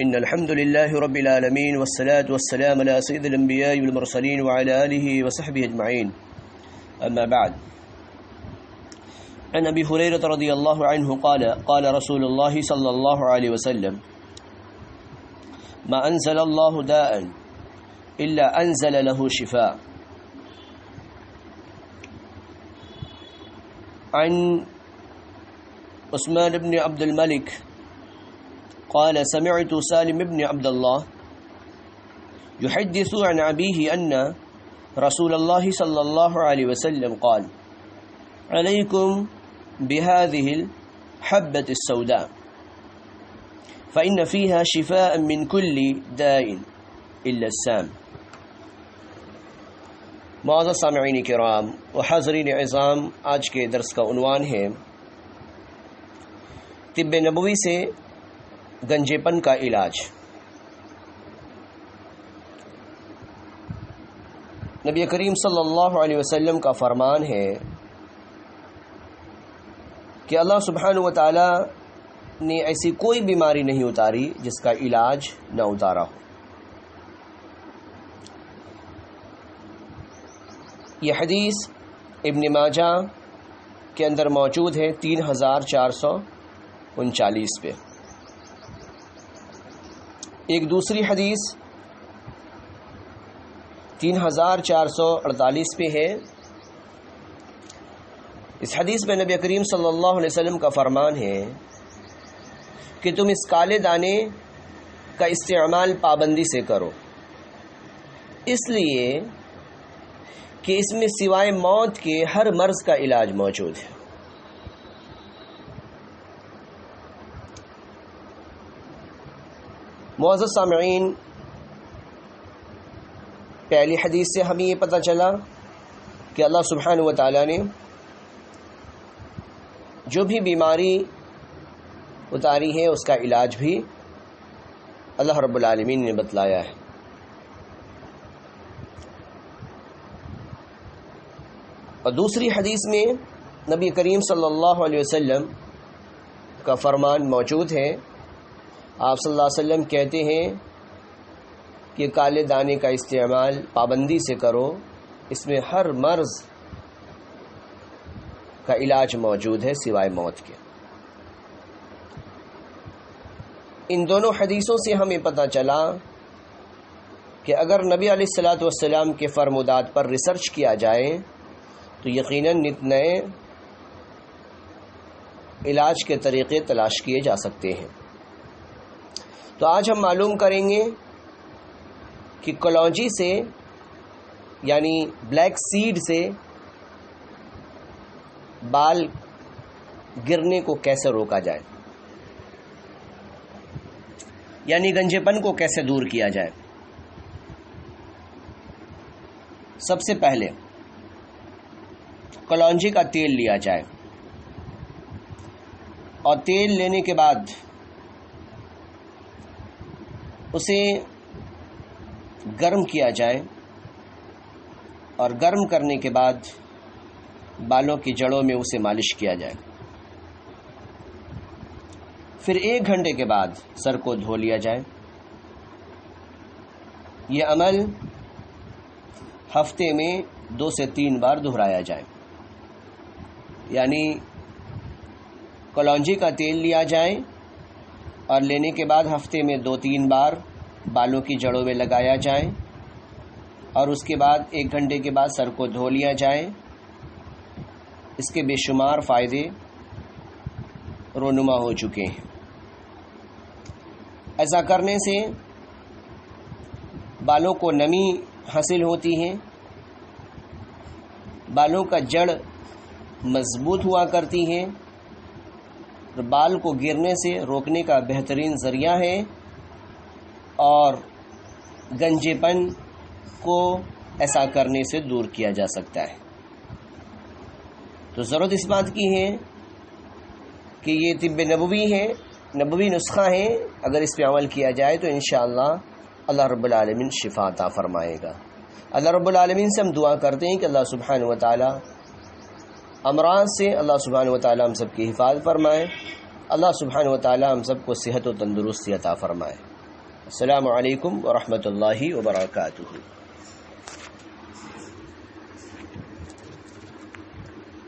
إن الحمد لله رب العالمين والصلاة والسلام على سيد الأنبياء والمرسلين وعلى آله وصحبه أجمعين. أما بعد، عن أبي هريرة رضي الله عنه قال رسول الله صلى الله عليه وسلم: ما أنزل الله داء إلا أنزل له شفاء. عن عثمان بن عبد الملك قال: سمعت سالم بن عبد الله يحدث عن أبيه أن رسول الله صلى الله عليه وسلم قال: عليكم بهذه الحبة السوداء فإن فيها شفاء من كل داء إلا السام. معزز سامعین کرام و حاضرین عظام، آج کے درس کا عنوان ہے طب نبوی سے گنجے پن کا علاج۔ نبی کریم صلی اللہ علیہ وسلم کا فرمان ہے کہ اللہ سبحانہ و تعالی نے ایسی کوئی بیماری نہیں اتاری جس کا علاج نہ اتارا ہو۔ یہ حدیث ابن ماجہ کے اندر موجود ہے 3439 پہ۔ ایک دوسری حدیث 3448 پہ ہے۔ اس حدیث میں نبی کریم صلی اللہ علیہ وسلم کا فرمان ہے کہ تم اس کالے دانے کا استعمال پابندی سے کرو، اس لیے کہ اس میں سوائے موت کے ہر مرض کا علاج موجود ہے۔ معزز سامعین، پہلی حدیث سے ہمیں یہ پتہ چلا کہ اللہ سبحانہ و تعالی نے جو بھی بیماری اتاری ہے اس کا علاج بھی اللہ رب العالمین نے بتلایا ہے۔ اور دوسری حدیث میں نبی کریم صلی اللہ علیہ وسلم کا فرمان موجود ہے۔ آپ صلی اللہ علیہ وسلم کہتے ہیں کہ کالے دانے کا استعمال پابندی سے کرو، اس میں ہر مرض کا علاج موجود ہے سوائے موت کے۔ ان دونوں حدیثوں سے ہمیں پتہ چلا کہ اگر نبی علیہ الصلوۃ والسلام کے فرمودات پر ریسرچ کیا جائے تو یقیناً نت نئے علاج کے طریقے تلاش کیے جا سکتے ہیں۔ تو آج ہم معلوم کریں گے کہ کلونجی سے یعنی بلیک سیڈ سے بال گرنے کو کیسے روکا جائے، یعنی گنجے پن کو کیسے دور کیا جائے۔ سب سے پہلے کلونجی کا تیل لیا جائے اور تیل لینے کے بعد اسے گرم کیا جائے اور گرم کرنے کے بعد بالوں کی جڑوں میں اسے مالش کیا جائے۔ پھر 1 گھنٹے کے بعد سر کو دھو لیا جائے۔ یہ عمل ہفتے میں 2 سے 3 بار دہرایا جائے، یعنی کلونجی کا تیل لیا جائے اور لینے کے بعد ہفتے میں 2-3 بار بالوں کی جڑوں میں لگایا جائے اور اس کے بعد 1 گھنٹے کے بعد سر کو دھو لیا جائے۔ اس کے بے شمار فائدے رونما ہو چکے ہیں۔ ایسا کرنے سے بالوں کو نمی حاصل ہوتی ہے، بالوں کا جڑ مضبوط ہوا کرتی ہے، بال کو گرنے سے روکنے کا بہترین ذریعہ ہے اور گنجے پن کو ایسا کرنے سے دور کیا جا سکتا ہے۔ تو ضرورت اس بات کی ہے کہ یہ طب نبوی ہے، نبوی نسخہ ہے، اگر اس پہ عمل کیا جائے تو انشاءاللہ اللہ رب العالمین شفا عطا فرمائے گا۔ اللہ رب العالمین سے ہم دعا کرتے ہیں کہ اللہ سبحانہ و تعالی امراض سے اللہ سبحانہ و تعالی ہم سب کی حفاظت فرمائے، اللہ سبحانہ و تعالی ہم سب کو صحت و تندرستی عطا فرمائے۔ السلام علیکم ورحمۃ اللہ وبرکاتہ.